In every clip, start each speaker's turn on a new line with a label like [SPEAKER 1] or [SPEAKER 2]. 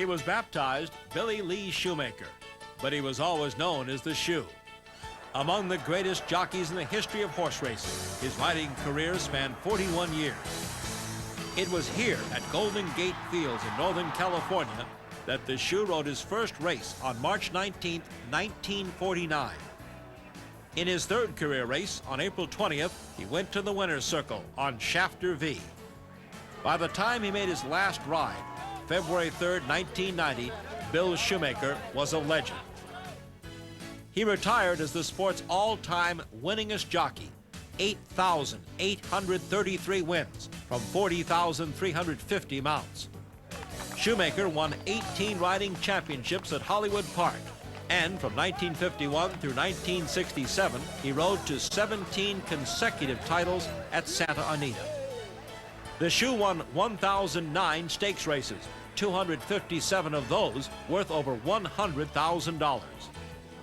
[SPEAKER 1] He was baptized Billy Lee Shoemaker, but he was always known as the Shoe. Among the greatest jockeys in the history of horse racing, his riding career spanned 41 years. It was here at Golden Gate Fields in Northern California that the Shoe rode his first race on March 19, 1949. In his third career race, on April 20th, he went to the winner's circle on Shafter V. By the time he made his last ride, February 3, 1990, Bill Shoemaker was a legend. He retired as the sport's all-time winningest jockey, 8,833 wins from 40,350 mounts. Shoemaker won 18 riding championships at Hollywood Park, and from 1951 through 1967, he rode to 17 consecutive titles at Santa Anita. The Shoe won 1,009 stakes races, 257 of those worth over $100,000.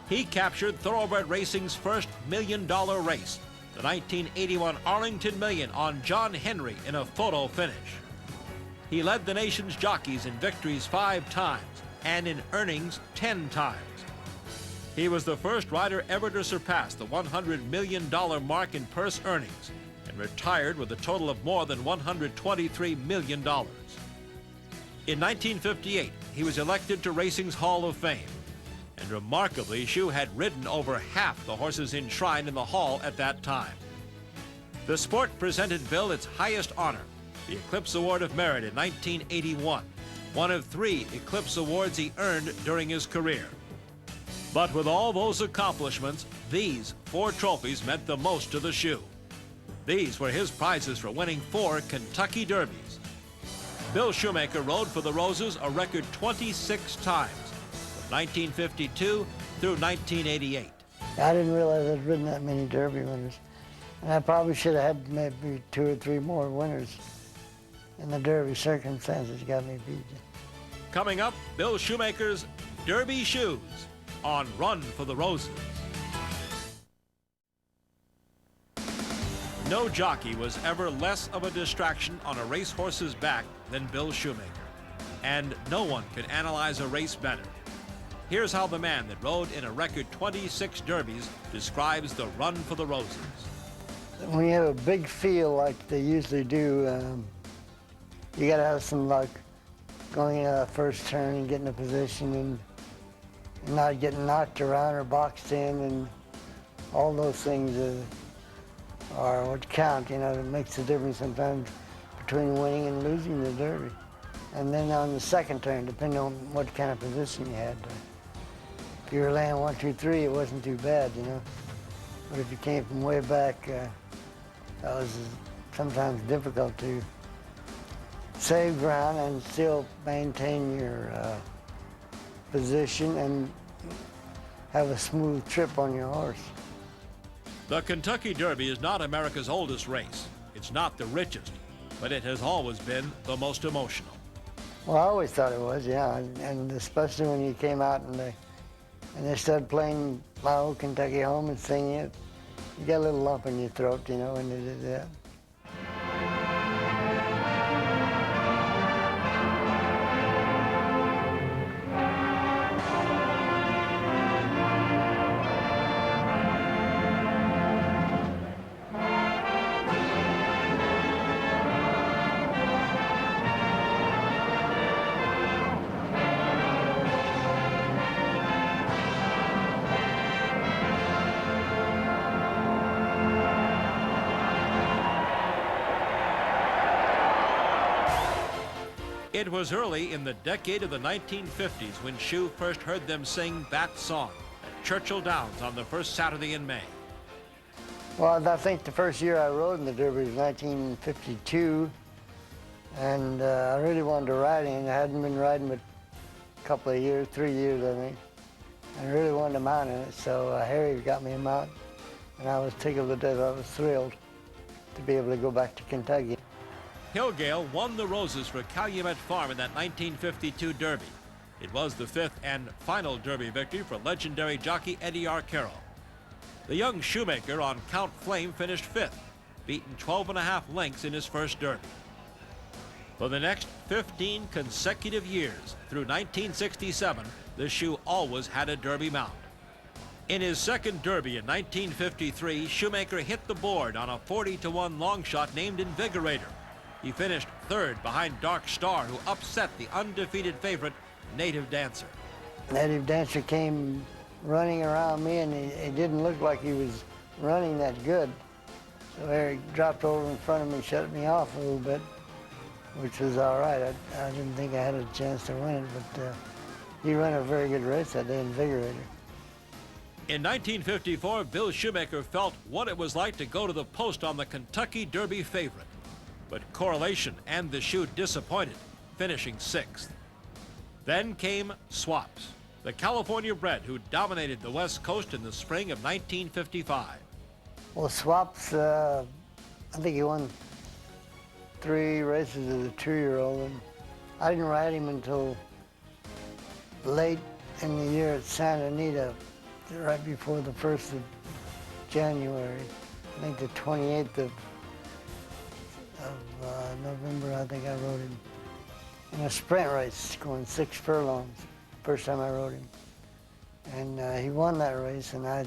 [SPEAKER 1] He captured thoroughbred racing's first $1 million race, the 1981 Arlington Million on John Henry in a photo finish. He led the nation's jockeys in victories 5 times and in earnings 10 times. He was the first rider ever to surpass the $100 million mark in purse earnings and retired with a total of more than $123 million. In 1958, he was elected to racing's Hall of Fame. And remarkably, Shoe had ridden over half the horses enshrined in the hall at that time. The sport presented Bill its highest honor, the Eclipse Award of Merit in 1981, one of 3 Eclipse Awards he earned during his career. But with all those accomplishments, these 4 trophies meant the most to the Shoe. These were his prizes for winning 4 Kentucky Derbies. Bill Shoemaker rode for the Roses a record 26 times, from 1952 through 1988.
[SPEAKER 2] I didn't realize I'd ridden that many Derby winners. And I probably should have had maybe 2 or 3 more winners. And the Derby circumstances got me beat.
[SPEAKER 1] Coming up, Bill Shoemaker's Derby Shoes on Run for the Roses. No jockey was ever less of a distraction on a racehorse's back than Bill Shoemaker. And no one could analyze a race better. Here's how the man that rode in a record 26 Derbies describes the Run for the Roses.
[SPEAKER 2] When you have a big field like they usually do, you got to have some luck going into that first turn and getting a position and not getting knocked around or boxed in, and all those things are what count. You know, it makes a difference sometimes between winning and losing the Derby. And then on the second turn, depending on what kind of position you had. If you were laying 1, 2, 3, it wasn't too bad, you know. But if you came from way back, that was sometimes difficult to save ground and still maintain your position and have a smooth trip on your horse.
[SPEAKER 1] The Kentucky Derby is not America's oldest race. It's not the richest, but it has always been the most emotional.
[SPEAKER 2] Well, I always thought it was, yeah, and especially when you came out and they started playing My Old Kentucky Home and singing it, you got a little lump in your throat, you know, when they did that.
[SPEAKER 1] It was early in the decade of the 1950s when Shoe first heard them sing that song at Churchill Downs on the first Saturday in May.
[SPEAKER 2] Well, I think the first year I rode in the Derby was 1952, and I really wanted to ride in. I hadn't been riding but a couple of years, 3 years, I think. And I really wanted to mount in it, so Harry got me a mount, and I was tickled to death. I was thrilled to be able to go back to Kentucky.
[SPEAKER 1] Hillgale won the Roses for Calumet Farm in that 1952 Derby. It was the 5th and final Derby victory for legendary jockey Eddie Arcaro. The young Shoemaker on Count Flame finished 5th, beaten 12.5 lengths in his first Derby. For the next 15 consecutive years, through 1967, the shoe always had a Derby mount. In his second Derby in 1953, Shoemaker hit the board on a 40-to-1 long shot named Invigorator. He finished third behind Dark Star, who upset the undefeated favorite, Native Dancer.
[SPEAKER 2] Native Dancer came running around me, and he didn't look like he was running that good. So Eric dropped over in front of me, shut me off a little bit, which was all right. I didn't think I had a chance to win it, but he ran a very good race that day, Invigorator.
[SPEAKER 1] In 1954, Bill Shoemaker felt what it was like to go to the post on the Kentucky Derby favorite. But correlation and the shoe disappointed, finishing sixth. Then came Swaps, the California bred who dominated the West Coast in the spring of 1955.
[SPEAKER 2] Well, Swaps, I think he won 3 races as a 2-year-old, and I didn't ride him until late in the year at Santa Anita, right before the 1st of January. I think the 28th of November, I think I rode him in a sprint race going 6 furlongs, first time I rode him. And he won that race, and I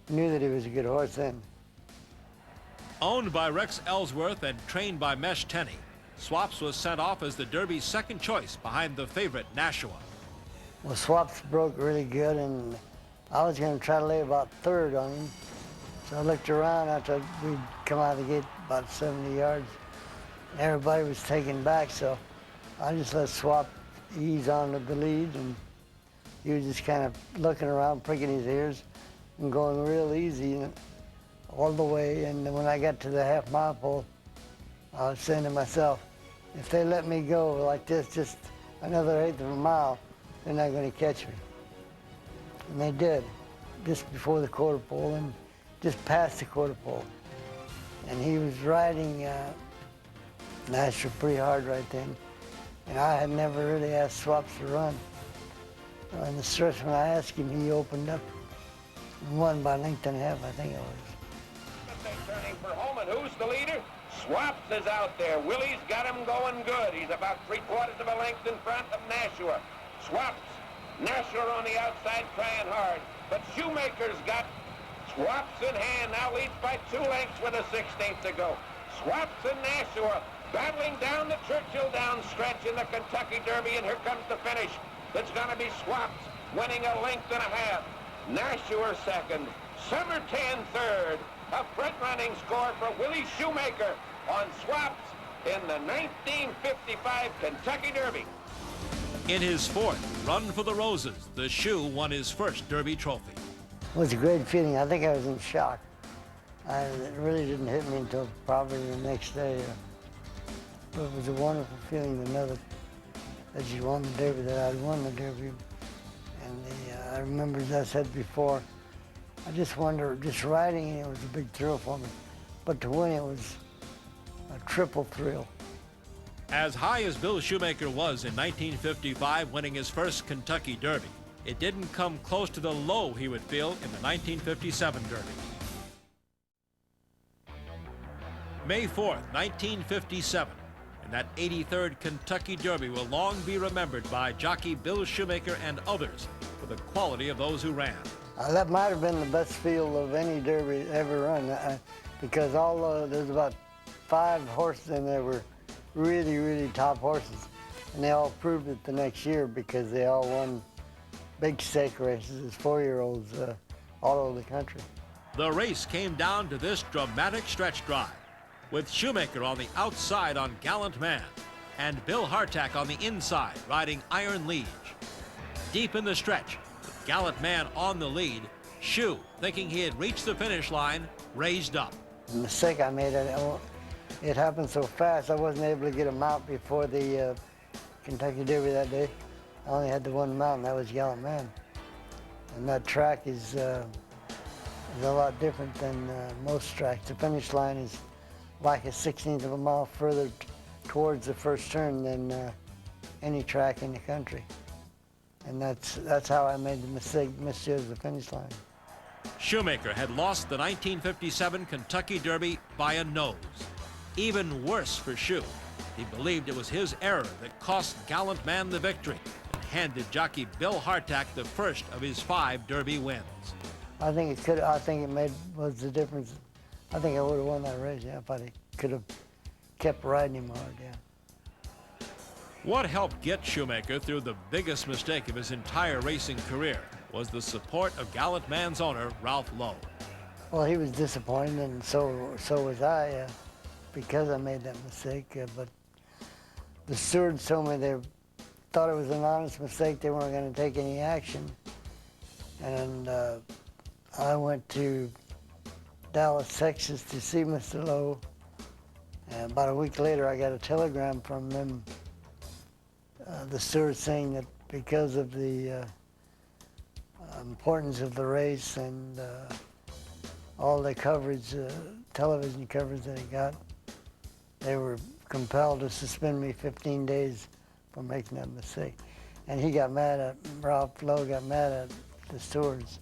[SPEAKER 2] knew that he was a good horse then.
[SPEAKER 1] Owned by Rex Ellsworth and trained by Mesh Tenney, Swaps was sent off as the Derby's second choice behind the favorite Nashua.
[SPEAKER 2] Well, Swaps broke really good, and I was going to try to lay about 3rd on him. So I looked around after we'd come out of the gate about 70 yards. Everybody was taken back, so I just let Swap ease on to the lead, and he was just kind of looking around, pricking his ears, and going real easy all the way. And when I got to the half-mile pole, I was saying to myself, if they let me go like this, just another 1/8 of a mile, they're not going to catch me. And they did, just before the quarter pole and just past the quarter pole. And he was riding Nashua pretty hard right then. And I had never really asked Swaps to run. In the stretch when I asked him, he opened up and won by 1.5 lengths, I think it was.
[SPEAKER 3] Turning for home, and who's the leader? Swaps is out there. Willie's got him going good. He's about 3/4 of a length in front of Nashua. Swaps, Nashua on the outside trying hard, but Shoemaker's got Swaps in hand, now leads by 2 lengths with a 1/16 to go. Swaps and Nashua battling down the Churchill Downs stretch in the Kentucky Derby, and here comes the finish. It's going to be Swaps winning 1.5 lengths. Nashua second, Summertan third. A front-running score for Willie Shoemaker on Swaps in the 1955 Kentucky Derby.
[SPEAKER 1] In his 4th Run for the Roses, the shoe won his first Derby trophy.
[SPEAKER 2] It was a great feeling. I think I was in shock. It really didn't hit me until probably the next day. But it was a wonderful feeling to know that you won the Derby, that I'd won the Derby. And I remember, as I said before, I just wonder, just riding it was a big thrill for me. But to win it was a triple thrill.
[SPEAKER 1] As high as Bill Shoemaker was in 1955, winning his first Kentucky Derby, it didn't come close to the low he would feel in the 1957 Derby. May 4th, 1957, and that 83rd Kentucky Derby will long be remembered by jockey Bill Shoemaker and others for the quality of those who ran.
[SPEAKER 2] That might have been the best field of any Derby ever run, because there's about 5 horses in there were really, really top horses. And they all proved it the next year because they all won big stake races as 4-year-olds all over the country.
[SPEAKER 1] The race came down to this dramatic stretch drive, with Shoemaker on the outside on Gallant Man, and Bill Hartack on the inside riding Iron Liege. Deep in the stretch, with Gallant Man on the lead, Shoe, thinking he had reached the finish line, raised up.
[SPEAKER 2] The mistake I made, it happened so fast, I wasn't able to get a mount before the Kentucky Derby that day. I only had the one mount, and that was Gallant Man. And that track is a lot different than most tracks. The finish line is like a 1/16 of a mile further towards the first turn than any track in the country. And that's how I made the mistake, misjudged the finish line.
[SPEAKER 1] Shoemaker had lost the 1957 Kentucky Derby by a nose. Even worse for Shoe, He believed it was his error that cost Gallant Man the victory and handed jockey Bill Hartack the first of his 5 Derby wins.
[SPEAKER 2] I think it was the difference. I think I would have won that race, yeah, if I could have kept riding him hard, yeah.
[SPEAKER 1] What helped get Shoemaker through the biggest mistake of his entire racing career was the support of Gallant Man's owner, Ralph Lowe.
[SPEAKER 2] Well, he was disappointed, and so was I, because I made that mistake. But the stewards told me they thought it was an honest mistake. They weren't going to take any action. And I went to Dallas, Texas to see Mr. Lowe. And about a week later, I got a telegram from them, the steward, saying that because of the importance of the race and all the coverage, television coverage that he got, they were compelled to suspend me 15 days for making that mistake. And he got mad at, Ralph Lowe got mad at the stewards.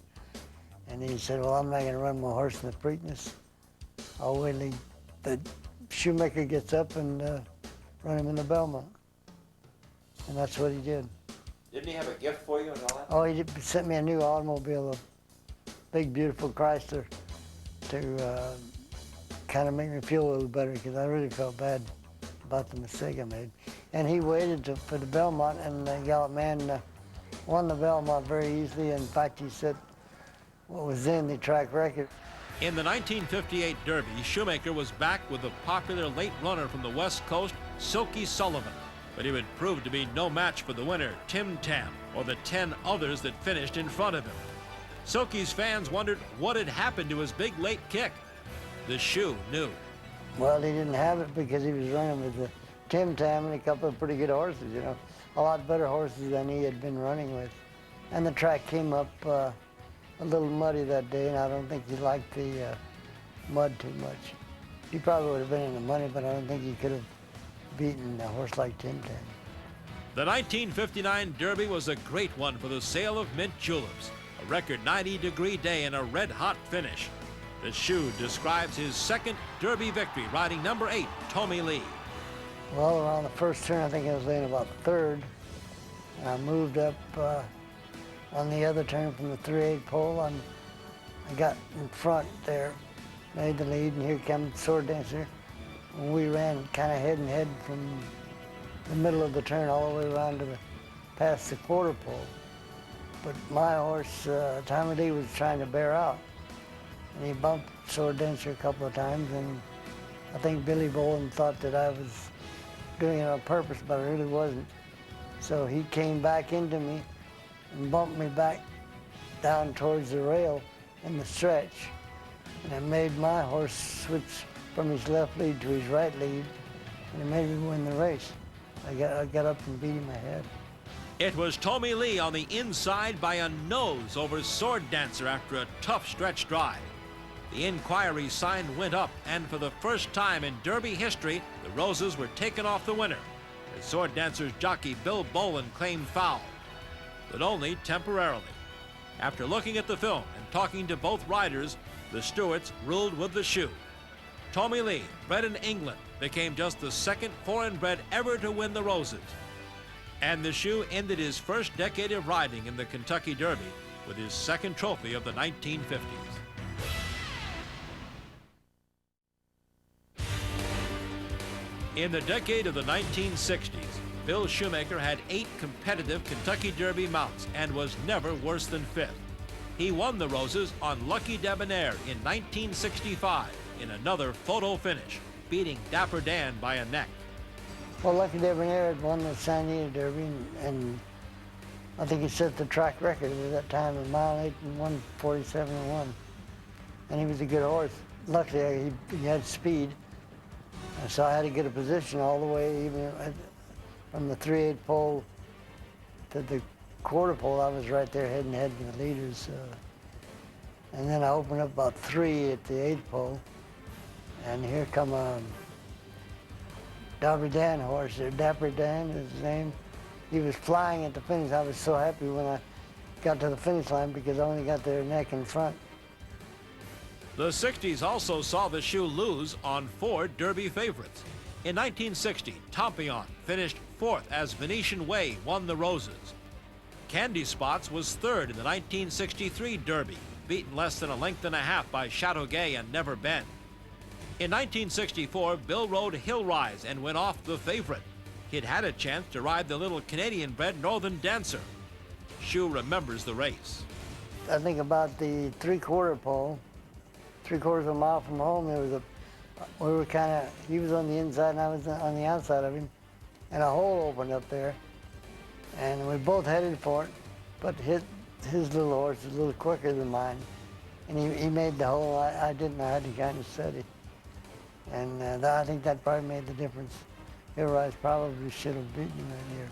[SPEAKER 2] And he said, well, I'm not going to run my horse in the Preakness. I'll wait till the Shoemaker gets up and run him in the Belmont. And that's what he did.
[SPEAKER 4] Didn't he have a gift for you and all that?
[SPEAKER 2] Oh, he sent me a new automobile, a big, beautiful Chrysler, to kind of make me feel a little better, because I really felt bad about the mistake I made. And he waited for the Belmont, and the Gallant Man won the Belmont very easily. In fact, he set what was then the track record.
[SPEAKER 1] In the 1958 Derby, Shoemaker was back with the popular late runner from the West Coast, Silky Sullivan. But he would prove to be no match for the winner, Tim Tam, or the 10 others that finished in front of him. Silky's fans wondered what had happened to his big late kick. The shoe knew.
[SPEAKER 2] Well, he didn't have it because he was running with the Tim Tam and a couple of pretty good horses, you know, a lot better horses than he had been running with. And the track came up a little muddy that day, and I don't think he liked the mud too much. He probably would have been in the money, but I don't think he could have beaten a horse like Tim Tam.
[SPEAKER 1] The 1959 Derby was a great one for the sale of mint juleps. A record 90-degree day and a red-hot finish. The shoe describes his second Derby victory, riding number 8, Tommy Lee.
[SPEAKER 2] Well, around the first turn, I think I was laying about third. And I moved up on the other turn from the 3/8 pole. I got in front there, made the lead, and here comes Sword Dancer. And we ran kind of head and head from the middle of the turn all the way around to past the quarter pole. But my horse, Tommy Lee, was trying to bear out. And he bumped Sword Dancer a couple of times, and I think Billy Boland thought that I was doing it on purpose, but I really wasn't. So he came back into me and bumped me back down towards the rail in the stretch. And it made my horse switch from his left lead to his right lead, and it made me win the race. I got up and beat him ahead.
[SPEAKER 1] It was Tommy Lee on the inside by a nose over Sword Dancer after a tough stretch drive. The inquiry sign went up, and for the first time in Derby history, the roses were taken off the winner, as Sword Dancer's jockey Bill Boland claimed foul, but only temporarily. After looking at the film and talking to both riders, the stewards ruled with the shoe. Tommy Lee, bred in England, became just the second foreign-bred ever to win the Roses. And the shoe ended his first decade of riding in the Kentucky Derby with his second trophy of the 1950s. In the decade of the 1960s, Bill Shoemaker had 8 competitive Kentucky Derby mounts and was never worse than 5th. He won the Roses on Lucky Debonair in 1965 in another photo finish, beating Dapper Dan by a neck.
[SPEAKER 2] Well, Lucky Debonair had won the ANITA Derby, and I think he set the track record at that time, a mile 8 and 1:47.1. And he was a good horse. Luckily, he had speed, and so I had to get a position all the way, even from the 3/8 pole to the quarter pole. I was right there head and head with the leaders. And then I opened up about 3 at the 8th pole, and here come Dapper Dan horse there. Dapper Dan is his name. He was flying at the finish. I was so happy when I got to the finish line because I only got their neck in front.
[SPEAKER 1] The 60s also saw the shoe lose on 4 Derby favorites. In 1960, Tompion finished 4th as Venetian Way won the Roses. Candy Spots was 3rd in the 1963 Derby, beaten less than a length and a half by Chateauguay and Never Bend. In 1964, Bill rode Hill Rise and went off the favorite. He'd had a chance to ride the little Canadian-bred Northern Dancer. Shoe remembers the race.
[SPEAKER 2] I think about the three-quarter pole, 3/4 of a mile from home, he was on the inside and I was on the outside of him, and a hole opened up there, and we both headed for it, but his little horse is a little quicker than mine, and he made the hole. I didn't. I had to kind of study, and I think that probably made the difference. Hill Rise probably should have beaten him that year.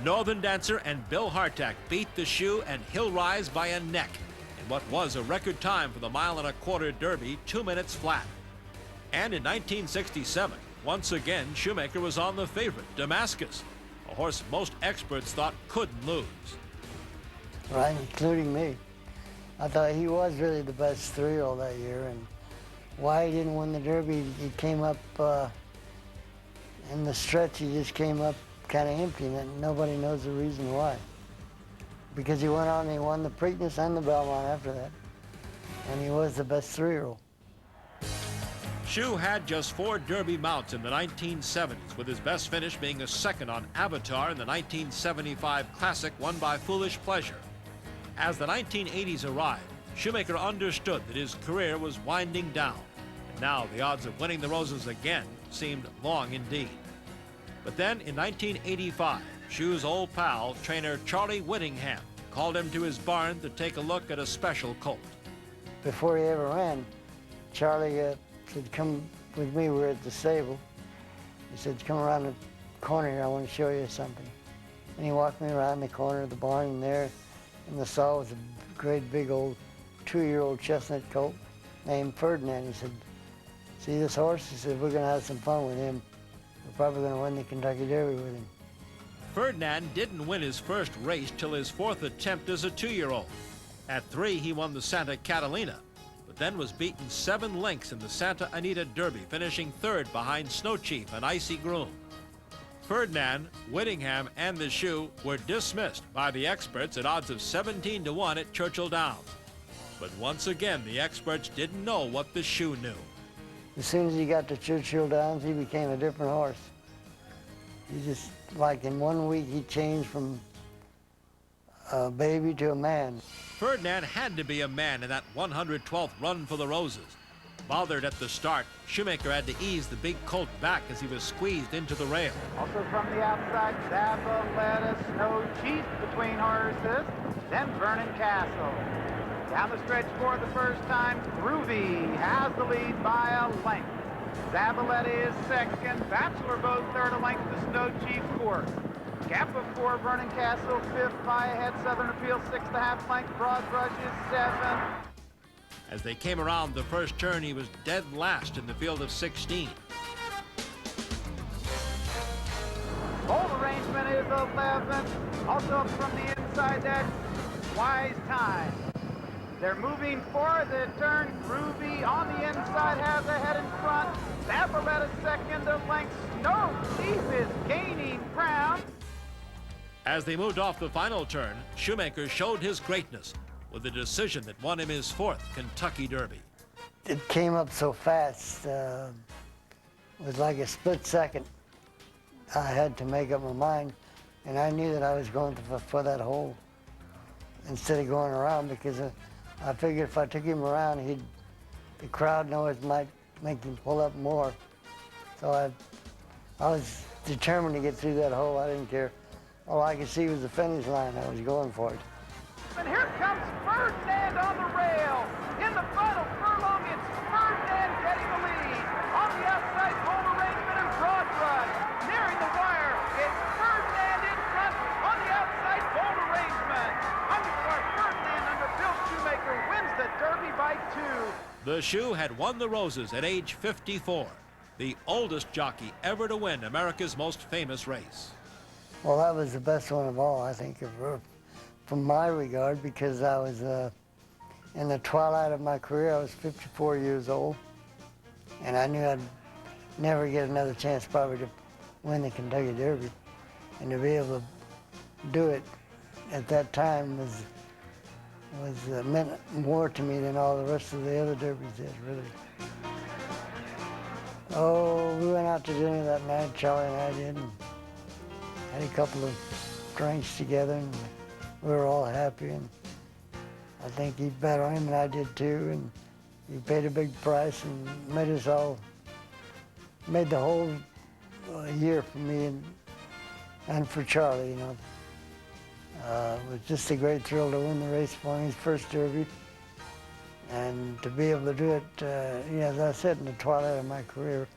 [SPEAKER 1] Northern Dancer and Bill Hartack beat the Shoe and Hill Rise by a neck in what was a record time for the 1 1/4 Derby, 2 minutes flat. And in 1967, once again, Shoemaker was on the favorite, Damascus, a horse most experts thought couldn't lose.
[SPEAKER 2] Right, including me. I thought he was really the best three-year-old that year, and why he didn't win the Derby, he came up in the stretch, he just came up kind of empty, and nobody knows the reason why. Because he went on and he won the Preakness and the Belmont after that, and he was the best three-year-old.
[SPEAKER 1] Shoe had just 4 Derby mounts in the 1970s, with his best finish being a second on Avatar in the 1975 Classic won by Foolish Pleasure. As the 1980s arrived, Shoemaker understood that his career was winding down, and now the odds of winning the Roses again seemed long indeed. But then in 1985, Shoe's old pal, trainer Charlie Whittingham, called him to his barn to take a look at a special colt.
[SPEAKER 2] Before he ever ran, Charlie said, "Come with me, we're at the stable." He said, "Come around the corner here, I want to show you something." And he walked me around the corner of the barn, and there in the stall was a great big old 2-year-old chestnut colt named Ferdinand. He said, "See this horse?" He said, "We're going to have some fun with him. We're probably going to win the Kentucky Derby with him."
[SPEAKER 1] Ferdinand didn't win his first race till his 4th attempt as a 2-year-old. At 3, he won the Santa Catalina, but then was beaten 7 lengths in the Santa Anita Derby, finishing 3rd behind Snow Chief and Icy Groom. Ferdinand, Whittingham, and the Shoe were dismissed by the experts at odds of 17-1 at Churchill Downs. But once again, the experts didn't know what the Shoe knew.
[SPEAKER 2] As soon as he got to Churchill Downs, he became a different horse. He just, like in 1 week, he changed from a baby to a man.
[SPEAKER 1] Ferdinand had to be a man in that 112th run for the Roses. Bothered at the start, Shoemaker had to ease the big colt back as he was squeezed into the rail.
[SPEAKER 5] Also from the outside, Debonair, Snow Chief between horses, then Vernon Castle. Down the stretch for the first time, Groovy has the lead by a length. Zabaleta is second, Bachelor Boat third, a length to Snow Chief fourth. Gap of 4, Vernon Castle fifth, by ahead, Southern Appeal 6.5 length, Broad Brush is 7.
[SPEAKER 1] As they came around the first turn, he was dead last in the field of 16.
[SPEAKER 5] Bold arrangement is 11. Also from the inside, that Wise Time. They're moving for the turn. Groovy on the inside has a head in front. Zabaleta second, a length. Snow Chief is gaining ground.
[SPEAKER 1] As they moved off the final turn, Shoemaker showed his greatness with a decision that won him his 4th Kentucky Derby.
[SPEAKER 2] It came up so fast. It was like a split second. I had to make up my mind, and I knew that I was going for that hole instead of going around, because I figured if I took him around, the crowd noise might make him pull up more. So I was determined to get through that hole. I didn't care. All I could see was the finish line. I was going for it.
[SPEAKER 5] And here comes Ferdinand on the rail. In the final furlong, it's Ferdinand getting the lead. On the outside, Bold Arrangement and Broad Brush. Nearing the wire, it's Ferdinand in front. On the outside, Bold Arrangement. Ferdinand under Bill Shoemaker wins the Derby by 2.
[SPEAKER 1] The Shoe had won the Roses at age 54, the oldest jockey ever to win America's most famous race.
[SPEAKER 2] Well, that was the best one of all, I think, from my regard, because I was in the twilight of my career. I was 54 years old, and I knew never get another chance probably to win the Kentucky Derby. And to be able to do it at that time meant more to me than all the rest of the other derbies did, really. Oh, we went out to dinner that night, Charlie and I did, and had a couple of drinks together, and we were all happy. And I think he bet on him, and I did too. And he paid a big price and made the whole year for me and for Charlie, you know. It was just a great thrill to win the race for him, his first Derby. And to be able to do it, as I said, in the twilight of my career,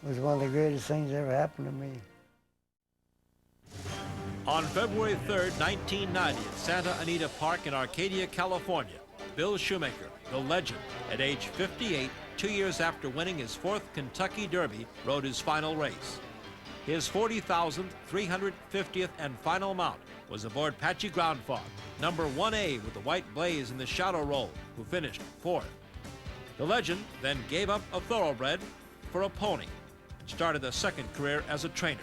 [SPEAKER 2] was one of the greatest things that ever happened to me.
[SPEAKER 1] On February 3rd, 1990, at Santa Anita Park in Arcadia, California, Bill Shoemaker, the legend, at age 58, 2 years after winning his fourth Kentucky Derby, rode his final race. His 40,000th, 350th, and final mount was aboard Patchy Groundfog, number 1A with the white blaze in the shadow roll, who finished fourth. The legend then gave up a thoroughbred for a pony and started a second career as a trainer.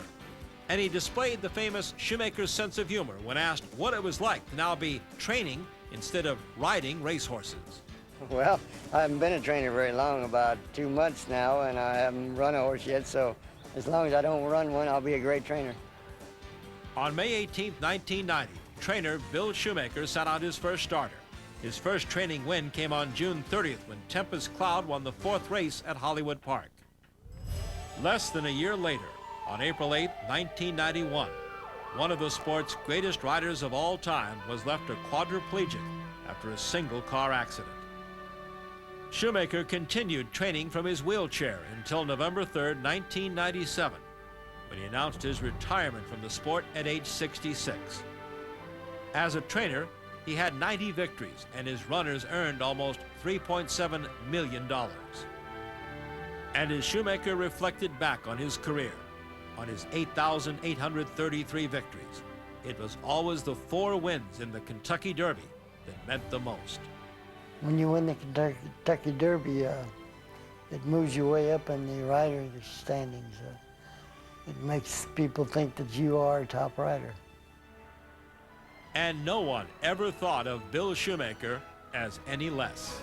[SPEAKER 1] And he displayed the famous Shoemaker's sense of humor when asked what it was like to now be training instead of riding racehorses.
[SPEAKER 2] Well, I haven't been a trainer very long, about 2 months now, and I haven't run a horse yet, so as long as I don't run one, I'll be a great trainer.
[SPEAKER 1] On May 18, 1990, trainer Bill Shoemaker sat out his first starter. His first training win came on June 30th when Tempest Cloud won the fourth race at Hollywood Park. Less than a year later, on April 8, 1991, one of the sport's greatest riders of all time was left a quadriplegic after a single car accident. Shoemaker continued training from his wheelchair until November 3, 1997, when he announced his retirement from the sport at age 66. As a trainer, he had 90 victories, and his runners earned almost $3.7 million. And as Shoemaker reflected back on his career, on his 8,833 victories, it was always the 4 wins in the Kentucky Derby that meant the most.
[SPEAKER 2] When you win the Kentucky Derby, it moves you way up in the rider standings. It makes people think that you are a top rider.
[SPEAKER 1] And no one ever thought of Bill Shoemaker as any less.